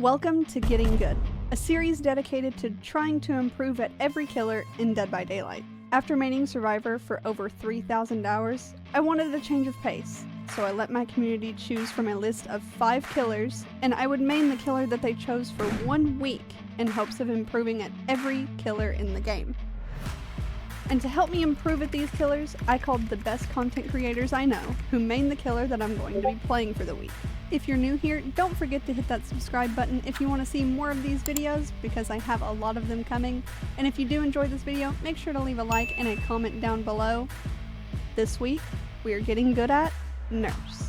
Welcome to Getting Good, a series dedicated to trying to improve at every killer in Dead by Daylight. After maining Survivor for over 3,000 hours, I wanted a change of pace, so I let my community choose from a list of 5 killers, and I would main the killer that they chose for 1 week in hopes of improving at every killer in the game. And to help me improve at these killers, I called the best content creators I know who main the killer that I'm going to be playing for the week. If you're new here, don't forget to hit that subscribe button if you want to see more of these videos, because I have a lot of them coming. And if you do enjoy this video, make sure to leave a like and a comment down below. This week, we are getting good at Nurse.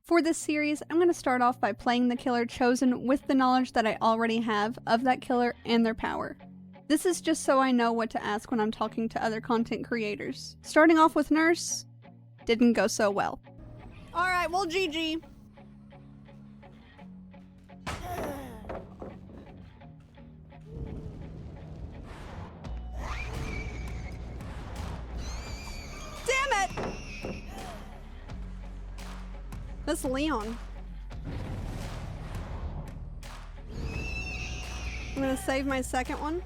For this series, I'm going to start off by playing the killer chosen with the knowledge that I already have of that killer and their power. This is just so I know what to ask when I'm talking to other content creators. Starting off with Nurse, didn't go so well. Alright, well GG. Damn it! That's Leon. I'm gonna save my second one.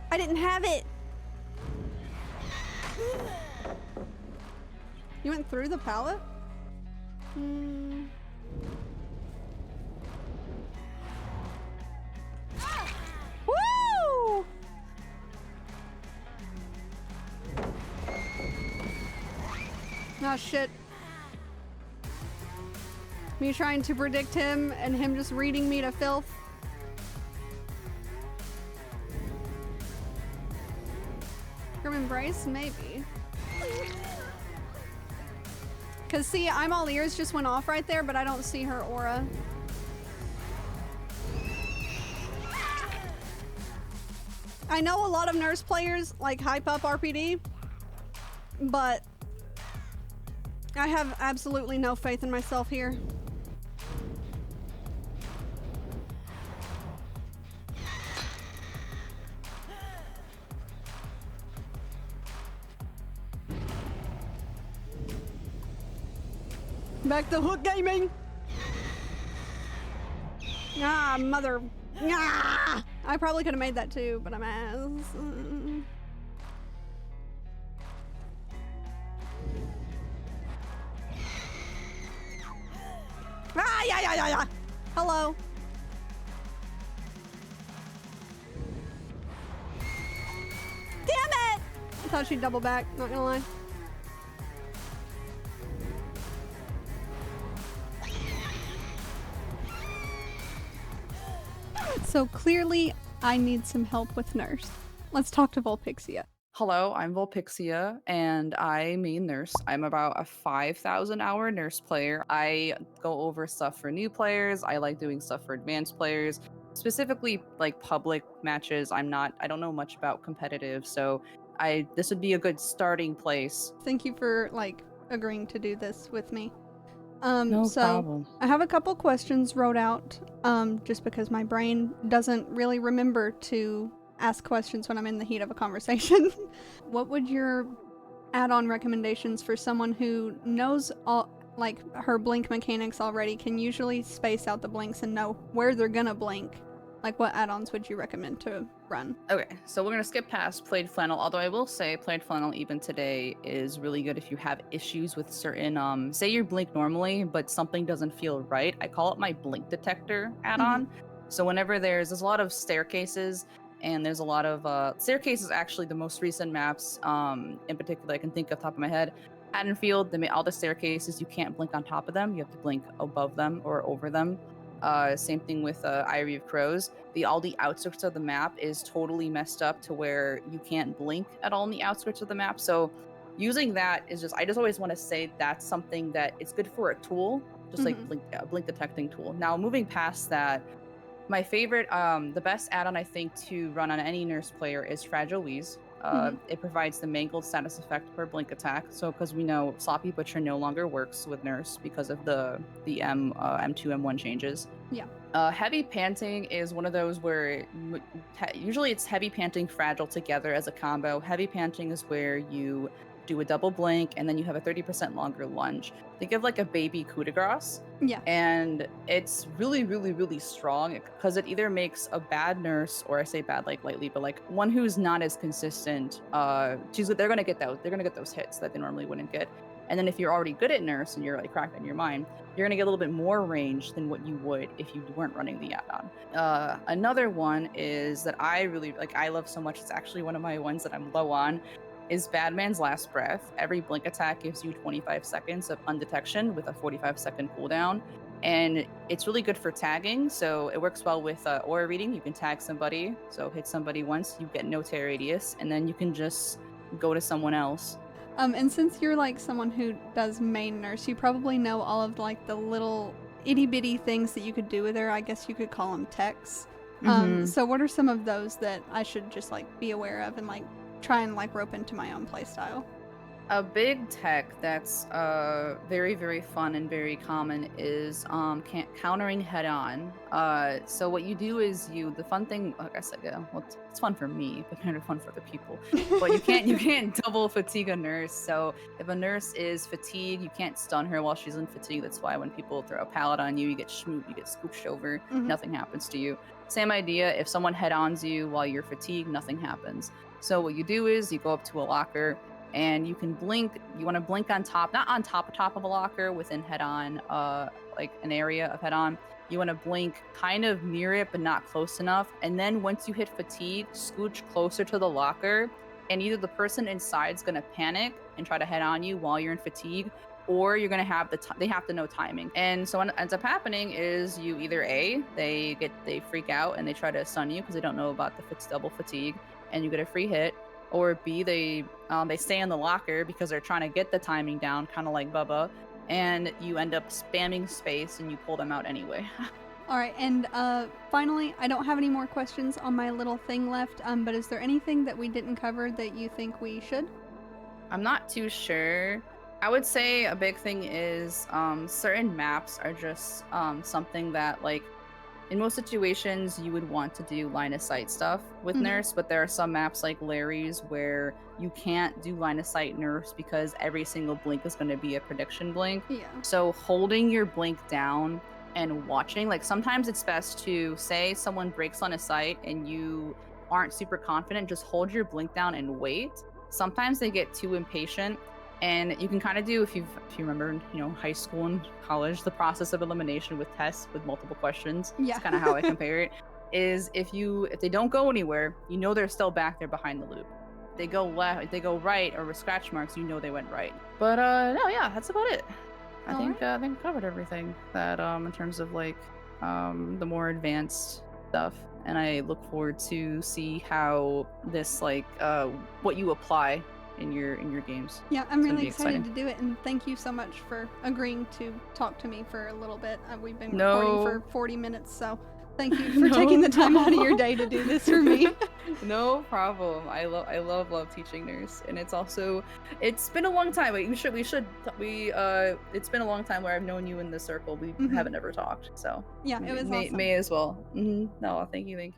I didn't have it! You went through the pallet? Woo! Oh shit. Me trying to predict him and him just reading me to filth. Grim Embrace? Maybe. Cause see, I'm all ears just went off right there, but I don't see her aura. I know a lot of Nurse players like hype up RPD, but I have absolutely no faith in myself here. Back to Hook Gaming! Ah, mother. Ah! I probably could have made that too, but I'm ass. Ah, yeah. Hello. Damn it! I thought she'd double back, not gonna lie. So clearly, I need some help with Nurse. Let's talk to Vulpixia. Hello, I'm Vulpixia, and I main Nurse. I'm about a 5,000 hour Nurse player. I go over stuff for new players. I like doing stuff for advanced players, specifically like public matches. I don't know much about competitive, so this would be a good starting place. Thank you for agreeing to do this with me. No problem. I have a couple questions wrote out, just because my brain doesn't really remember to ask questions when I'm in the heat of a conversation. What would your add-on recommendations for someone who knows all, her blink mechanics already, can usually space out the blinks and know where they're gonna blink? Like, what add-ons would you recommend to run? Okay, so we're going to skip past Played Flannel, although I will say Played Flannel even today is really good if you have issues with certain, say you blink normally, but something doesn't feel right. I call it my blink detector add-on. So whenever there's a lot of staircases, and there's a lot of, staircases actually the most recent maps, in particular I can think of the top of my head. Haddonfield, all the staircases, you can't blink on top of them, you have to blink above them or over them. Same thing with Eyrie of Crows. All the outskirts of the map is totally messed up to where you can't blink at all in the outskirts of the map. So using that is I just always want to say that's something that it's good for a tool, just like blink detecting tool. Now moving past that, my favorite, the best add-on I think to run on any Nurse player is Fragile Wheeze. It provides the mangled status effect per blink attack. So because we know Sloppy Butcher no longer works with Nurse because of the M2 M1 changes. Yeah. Heavy panting is one of those where usually it's heavy panting fragile together as a combo. Heavy panting is where you do a double blink and then you have a 30% longer lunge. Think of like a baby coup de grace. Yeah. And it's really, really, really strong because it either makes a bad nurse, or I say bad like lightly, but like one who's not as consistent. They're gonna get those hits that they normally wouldn't get. And then if you're already good at nurse and you're like cracked in your mind, you're gonna get a little bit more range than what you would if you weren't running the add-on. Another one is that I really like. I love so much. It's actually one of my ones that I'm low on. Is Badman's Last Breath. Every blink attack gives you 25 seconds of undetection with a 45-second cooldown. And it's really good for tagging, so it works well with aura reading. You can tag somebody, so hit somebody once, you get no tear radius, and then you can just go to someone else. And since you're like someone who does main nurse, you probably know all of like the little itty-bitty things that you could do with her. I guess you could call them techs. So what are some of those that I should just like be aware of and like try and like rope into my own playstyle? A big tech that's very, very fun and very common is countering head-on. So what you do is the fun thing, like I said, yeah, well, it's fun for me, but kind of fun for the people. But you can't double fatigue a nurse. So if a nurse is fatigued, you can't stun her while she's in fatigue. That's why when people throw a pallet on you, you get scooched over, nothing happens to you. Same idea, if someone head-ons you while you're fatigued, nothing happens. So what you do is you go up to a locker, and you can blink. You want to blink on top, not on top of a locker within head-on, like an area of head-on. You want to blink kind of near it, but not close enough. And then once you hit fatigue, scooch closer to the locker, and either the person inside is going to panic and try to head on you while you're in fatigue, or you're going to have they have to know timing. And so what ends up happening is you either they freak out and they try to stun you because they don't know about the double fatigue, and you get a free hit. Or B, they stay in the locker because they're trying to get the timing down, kind of like Bubba, and you end up spamming space and you pull them out anyway. All right, and finally, I don't have any more questions on my little thing left, but is there anything that we didn't cover that you think we should? I'm not too sure. I would say a big thing is certain maps are just something that, like, in most situations, you would want to do line of sight stuff with nurse, but there are some maps like Larry's where you can't do line of sight nurse because every single blink is going to be a prediction blink. Yeah. So holding your blink down and watching, like sometimes it's best to say someone breaks line of sight and you aren't super confident, just hold your blink down and wait. Sometimes they get too impatient. And you can kind of do, if you remember, high school and college, the process of elimination with tests with multiple questions. Yeah. It's kind of how I compare it. Is if they don't go anywhere, they're still back there behind the loop. They go left, if they go right, or with scratch marks, they went right. But no, yeah, that's about it. I think I covered everything that in terms of like the more advanced stuff. And I look forward to see how this what you apply in your games. Yeah, I'm really excited to do it, and thank you so much for agreeing to talk to me for a little bit. We've been recording for 40 minutes, so thank you for taking the time out of your day to do this for me. No problem. I love teaching nurse, and it's been a long time. It's been a long time where I've known you in this circle. We haven't ever talked, so yeah, it was awesome. May as well. No, thank you.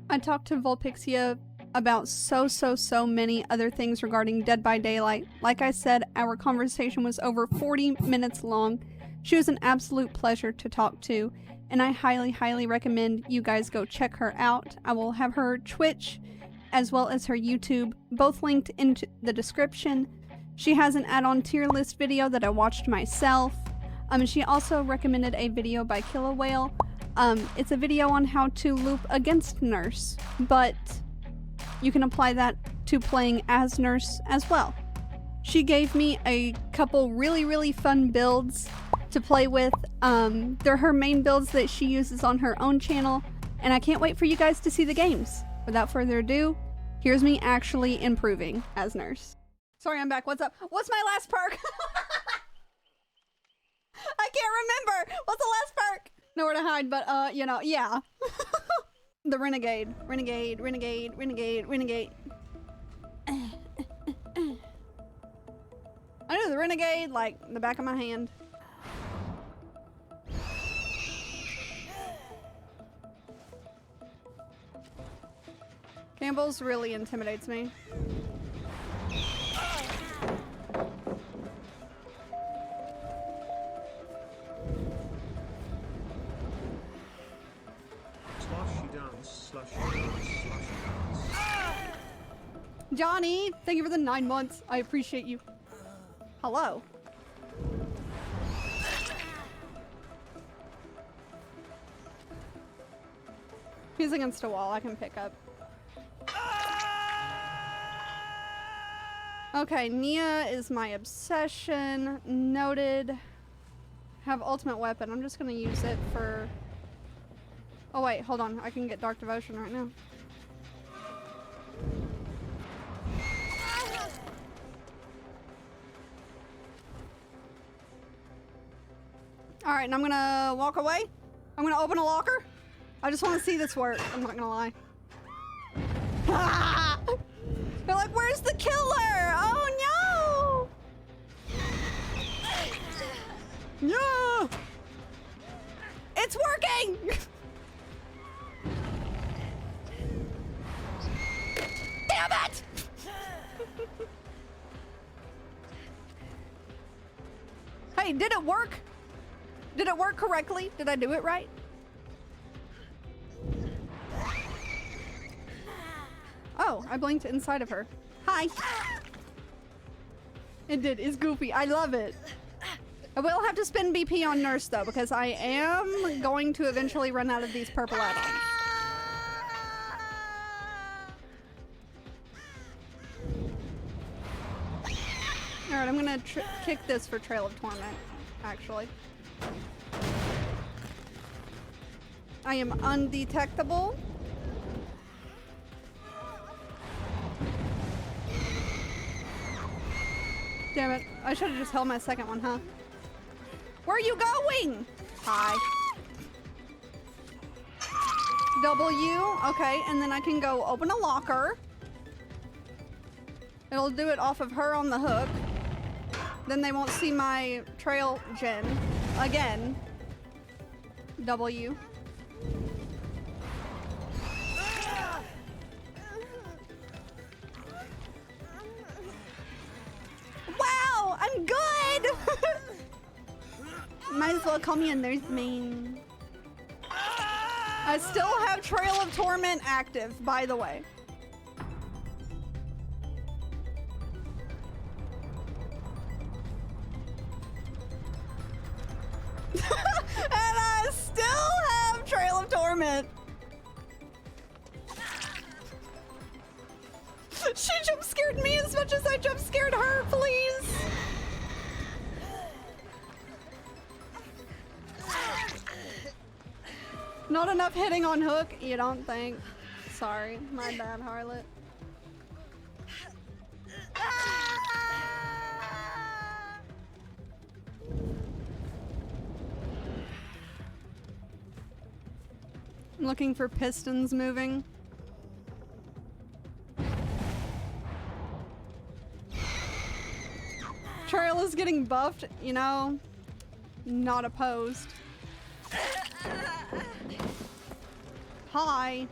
I talked to Vulpixia about so many other things regarding Dead by Daylight. Like I said, our conversation was over 40 minutes long. She was an absolute pleasure to talk to, and I highly recommend you guys go check her out. I will have her Twitch as well as her YouTube both linked into the description. She has an add-on tier list video that I watched myself. She also recommended a video by Killa Whale. It's a video on how to loop against Nurse, but you can apply that to playing as Nurse as well. She gave me a couple really fun builds to play with. They're her main builds that she uses on her own channel, and I can't wait for you guys to see the games. Without further ado, here's me actually improving as Nurse. Sorry, I'm back. What's up? What's my last perk? I can't remember. What's the last perk? Nowhere to hide, but yeah. The Renegade. I know the Renegade like the back of my hand. Campbell's really intimidates me. Slushie dance, slushie dance, slushie dance. Johnny, thank you for the 9 months. I appreciate you. Hello. He's against a wall. I can pick up. Okay, Nia is my obsession. Noted. Have ultimate weapon. I'm just gonna use it for... Oh wait, hold on. I can get Dark Devotion right now. Alright, and I'm gonna walk away. I'm gonna open a locker. I just want to see this work. I'm not gonna lie. They're like, where's the killer? Oh no! No! It's working! Damn it! Hey, did it work? Did it work correctly? Did I do it right? Oh, I blinked inside of her. Hi. It did. It's goofy. I love it. I will have to spend BP on Nurse though, because I am going to eventually run out of these purple add-ons. Alright, I'm gonna kick this for Trail of Torment, actually. I am undetectable. Damn it. I should have just held my second one, huh? Where are you going? Hi. W. Okay, and then I can go open a locker. It'll do it off of her on the hook. Then they won't see my trail gen again. W. Wow, I'm good! Might as well call me a nurse main. I still have Trail of Torment active, by the way. And I still have Trail of Torment. She jump scared me as much as I jump scared her, please. Not enough hitting on hook, you don't think? Sorry, my bad, Harlot. I'm looking for pistons moving. Trail is getting buffed, you know, not opposed. Hi.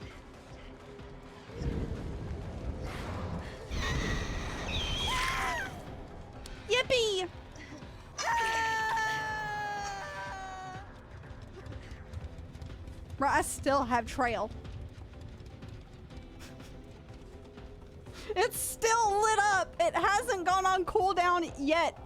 Yippee! Bro, I still have Trail. It's still lit up. It hasn't gone on cooldown yet.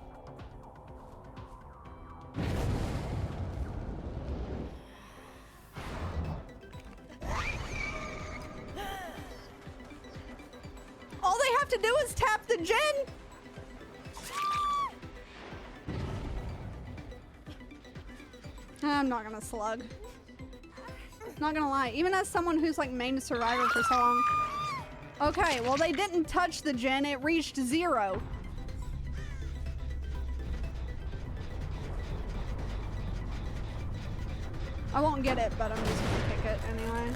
All they have to do is tap the gen. I'm not gonna slug. Not gonna lie, even as someone who's like main survivor for so long. Okay, well they didn't touch the gen, it reached 0. I won't get it, but I'm just gonna pick it anyway.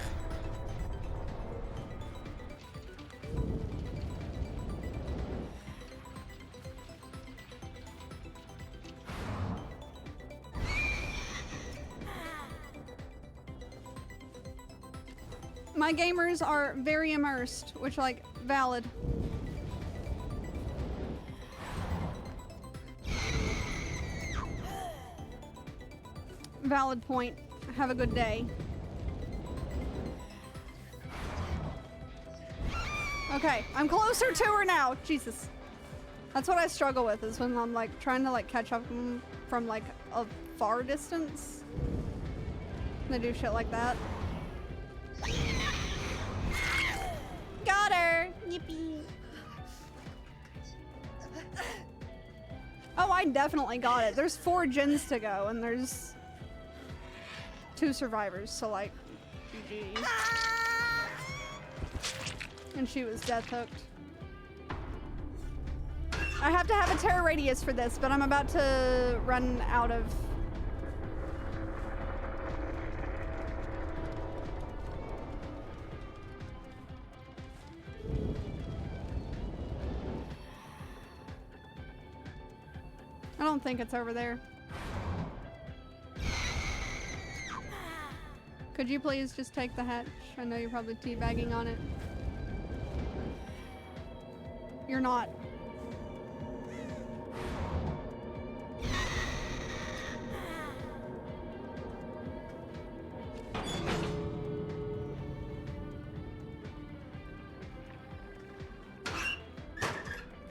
My gamers are very immersed, which, like, valid. Valid point. Have a good day. Okay, I'm closer to her now. Jesus. That's what I struggle with, is when I'm like trying to like catch up from like a far distance. They do shit like that. Got her! Yippee! Oh, I definitely got it. There's 4 gens to go, and there's 2 survivors, so like, GG. And she was death hooked. I have to have a terror radius for this, but I'm about to run out of... I don't think it's over there. Could you please just take the hatch? I know you're probably teabagging on it. You're not.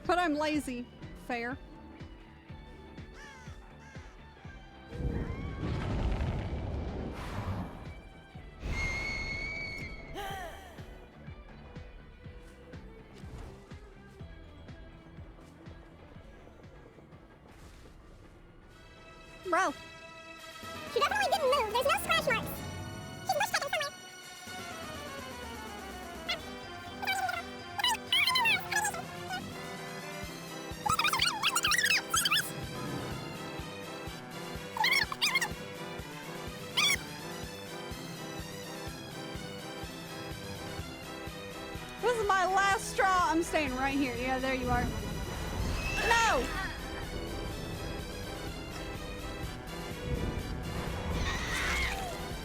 But I'm lazy. Fair. Bro. She definitely didn't move. There's no scratch marks. She's bush checking somewhere. This is my last straw. I'm staying right here. Yeah, there you are. No!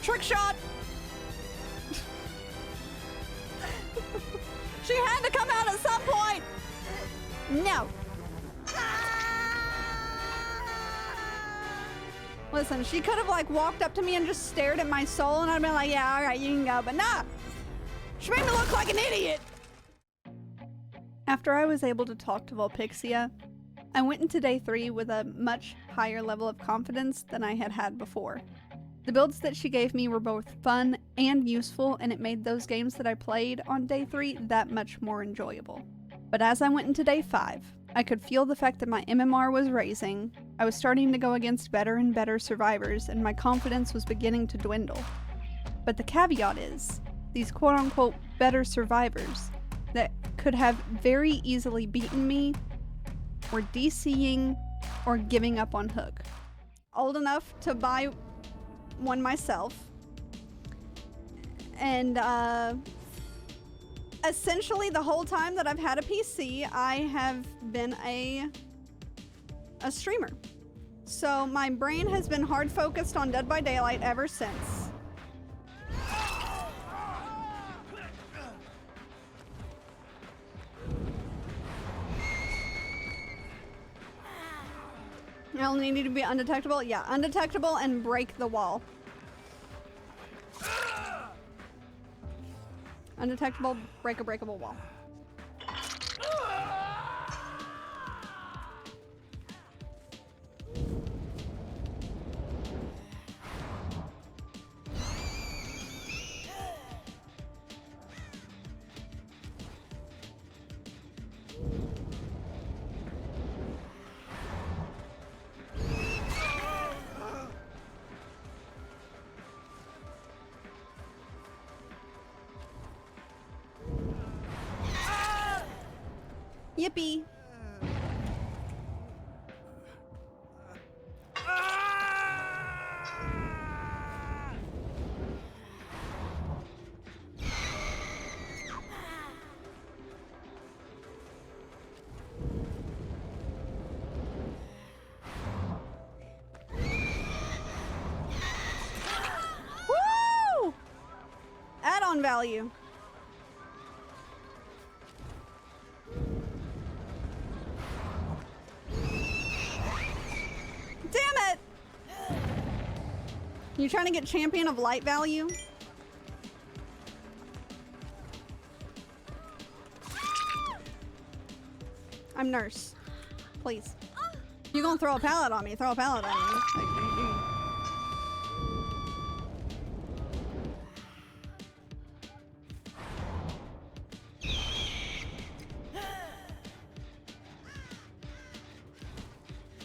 Trick shot! She had to come out at some point! No. Listen, she could have like walked up to me and just stared at my soul and I'd been like, yeah, alright, you can go, but nah! She made me look like an idiot! After I was able to talk to Vulpixia, I went into day 3 with a much higher level of confidence than I had had before. The builds that she gave me were both fun and useful, and it made those games that I played on day 3 that much more enjoyable. But as I went into day 5, I could feel the fact that my MMR was raising, I was starting to go against better and better survivors, and my confidence was beginning to dwindle. But the caveat is, these quote-unquote better survivors that could have very easily beaten me were DCing or giving up on Hook. Old enough to buy one myself, and essentially the whole time that I've had a PC, I have been a streamer. So my brain has been hard focused on Dead by Daylight ever since. I only need to be undetectable? Yeah, undetectable and break the wall. Undetectable, break a breakable wall. Yippee! Woo! Add-on wound value. Damn it! You trying to get champion of light value? I'm nurse. Please. You gonna throw a pallet on me? Throw a pallet on me.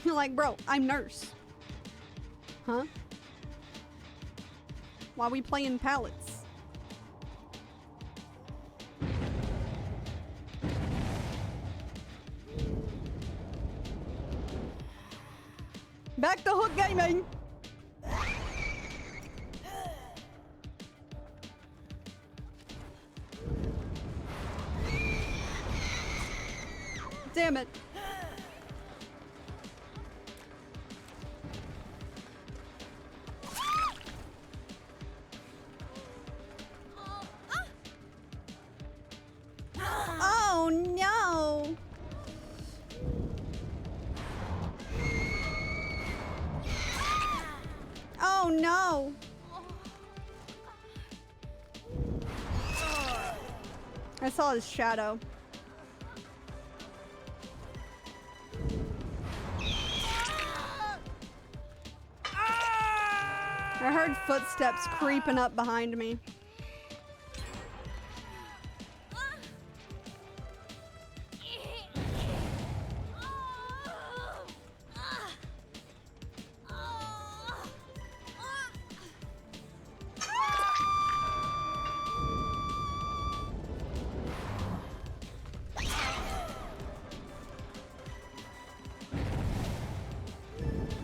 You're like, bro, I'm nurse. Huh? Why we playing pallets? Back to hook gaming. Damn it. Oh no. Oh no! I saw his shadow. I heard footsteps creeping up behind me.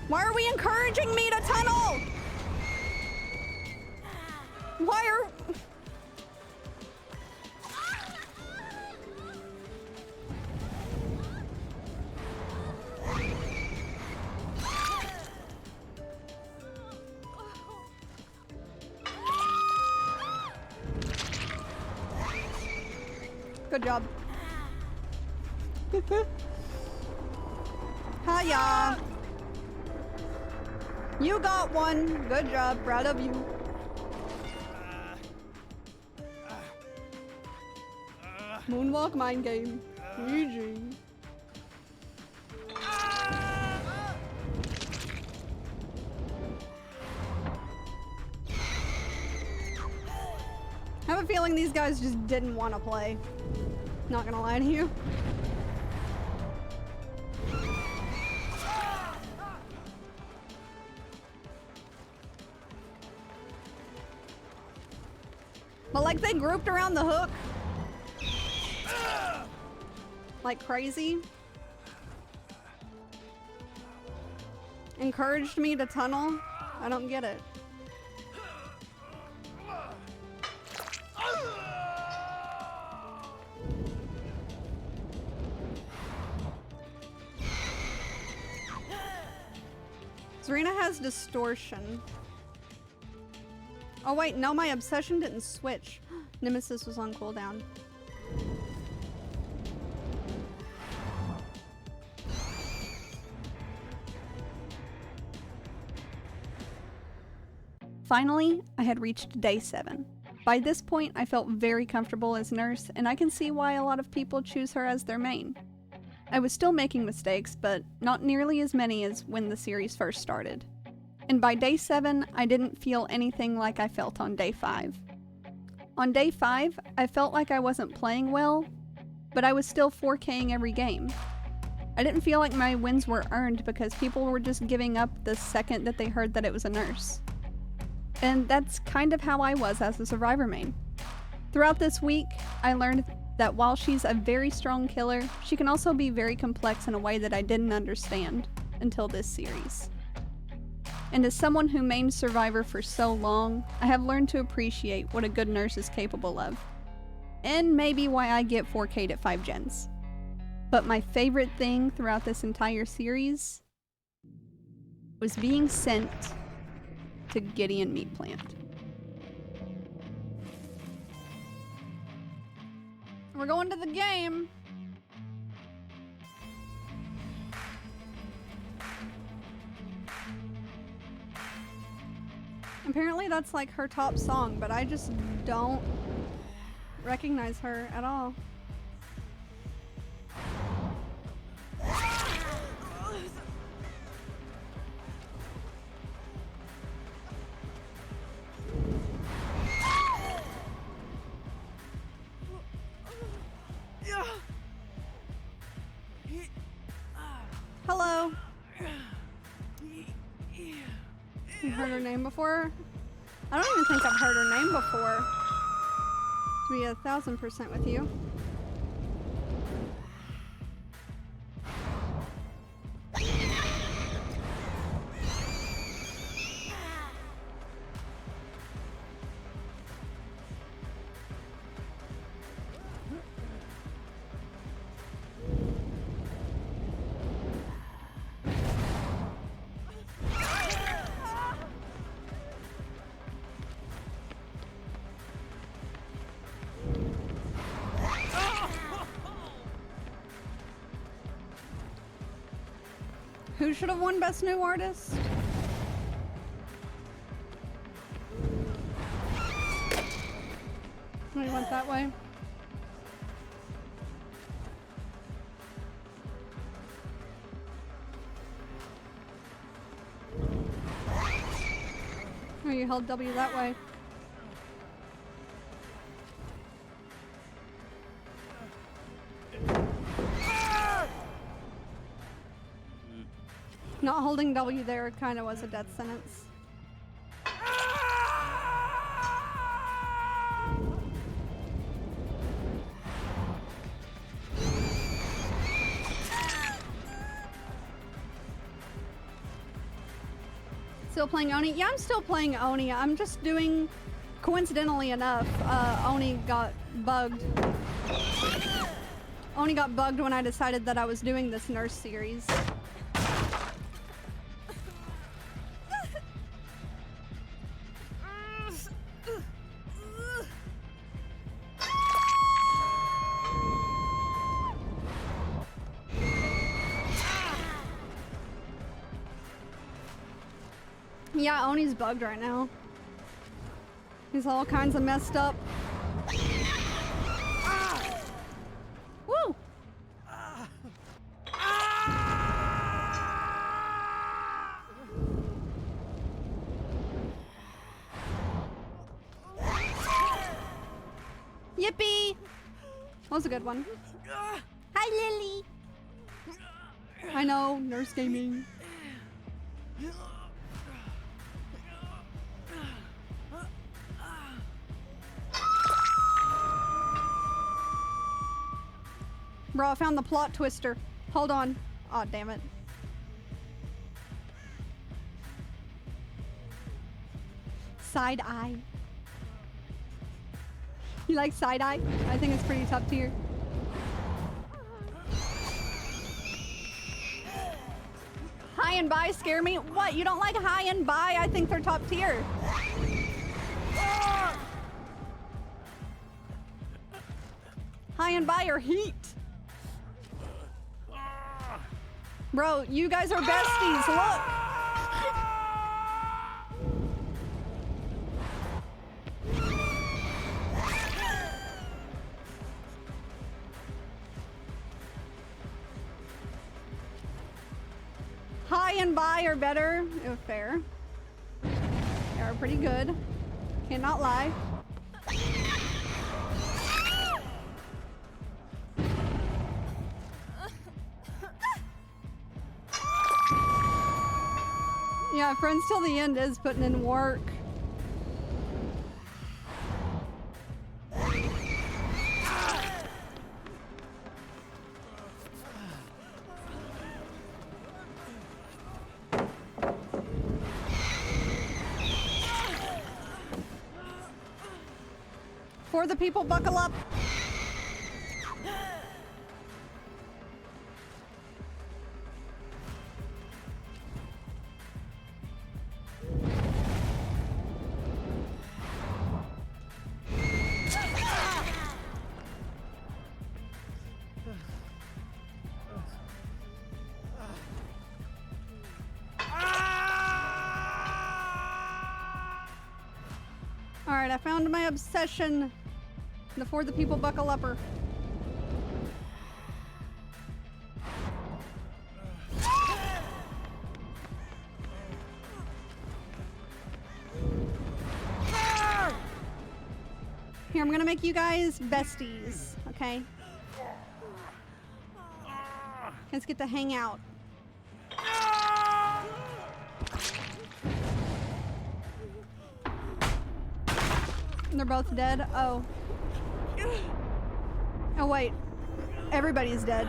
Why are we encouraging me to tunnel? Why are... Good job. Hiya. You got one. Good job. Proud of you. Moonwalk mind game. GG. I have a feeling these guys just didn't want to play. Not gonna lie to you. But like they grouped around the hook like crazy. Encouraged me to tunnel. I don't get it. Zarina has distortion. Oh wait, no, my obsession didn't switch. Nemesis was on cooldown. Finally, I had reached day 7. By this point, I felt very comfortable as nurse, and I can see why a lot of people choose her as their main. I was still making mistakes, but not nearly as many as when the series first started. And by day 7, I didn't feel anything like I felt on day 5. On day 5, I felt like I wasn't playing well, but I was still 4K'ing every game. I didn't feel like my wins were earned because people were just giving up the second that they heard that it was a nurse. And that's kind of how I was as a survivor main. Throughout this week, I learned that while she's a very strong killer, she can also be very complex in a way that I didn't understand until this series. And as someone who mained Survivor for so long, I have learned to appreciate what a good nurse is capable of. And maybe why I get 4K'd at 5 gens. But my favorite thing throughout this entire series was being sent to Gideon Meat Plant. We're going to the game. Apparently that's like her top song, but I just don't recognize her at all. Hello. You heard her name before? I don't even think I've heard her name before. To be 1000% with you. Who should have won Best New Artist? We went that way. Oh, you held W that way. Not holding W there kind of was a death sentence. Still playing Oni? Yeah, I'm still playing Oni. I'm just doing, coincidentally enough, Oni got bugged. Oni got bugged when I decided that I was doing this nurse series. Yeah, Oni's bugged right now. He's all kinds of messed up. Woo! Yippee! That was a good one. Hi, Lily! I know, nurse gaming. Bro, I found the plot twister. Hold on. Aw, damn it. Side eye. You like side eye? I think it's pretty top tier. High and by scare me? What? You don't like high and by? I think they're top tier. High and by are heat. Bro, you guys are besties, look! High and by are better, if fair. They are pretty good. Cannot lie. Yeah, Friends Till the End is putting in work. For the people, buckle up. Alright, I found my obsession. Before the people buckle upper. Here, I'm gonna make you guys besties, okay? Let's get to hang out. They're both dead? Oh. Oh wait. Everybody's dead.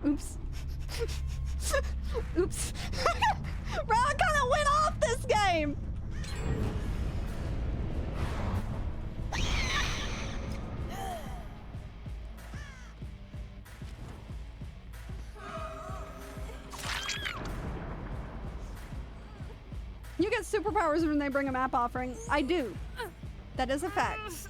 Oops. Oops. Bro, I kinda went off this game! You get superpowers when they bring a map offering. I do. That is a fact.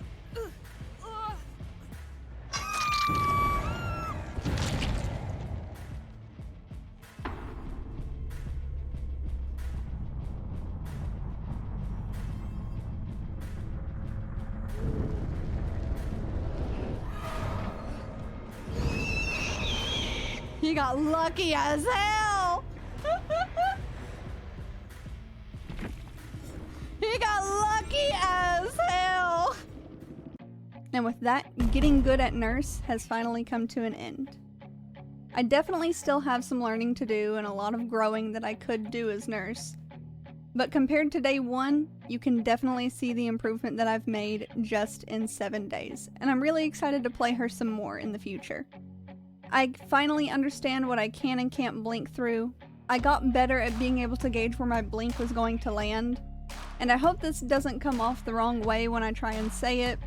He got lucky as hell! He got lucky as hell! And with that, getting good at nurse has finally come to an end. I definitely still have some learning to do and a lot of growing that I could do as nurse. But compared to day 1, you can definitely see the improvement that I've made just in 7 days, and I'm really excited to play her some more in the future. I finally understand what I can and can't blink through. I got better at being able to gauge where my blink was going to land, and I hope this doesn't come off the wrong way when I try and say it,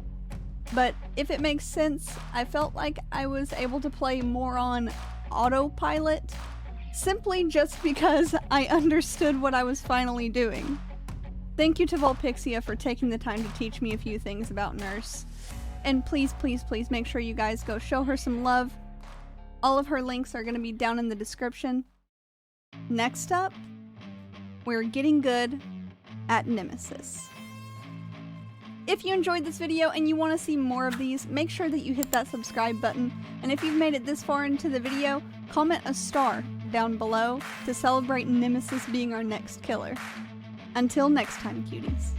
but if it makes sense, I felt like I was able to play more on autopilot, simply just because I understood what I was finally doing. Thank you to Vulpixia for taking the time to teach me a few things about Nurse. And please, please, please make sure you guys go show her some love. All of her links are going to be down in the description. Next up, we're getting good at Nemesis. If you enjoyed this video and you want to see more of these, make sure that you hit that subscribe button. And if you've made it this far into the video, comment a star down below to celebrate Nemesis being our next killer. Until next time, cuties.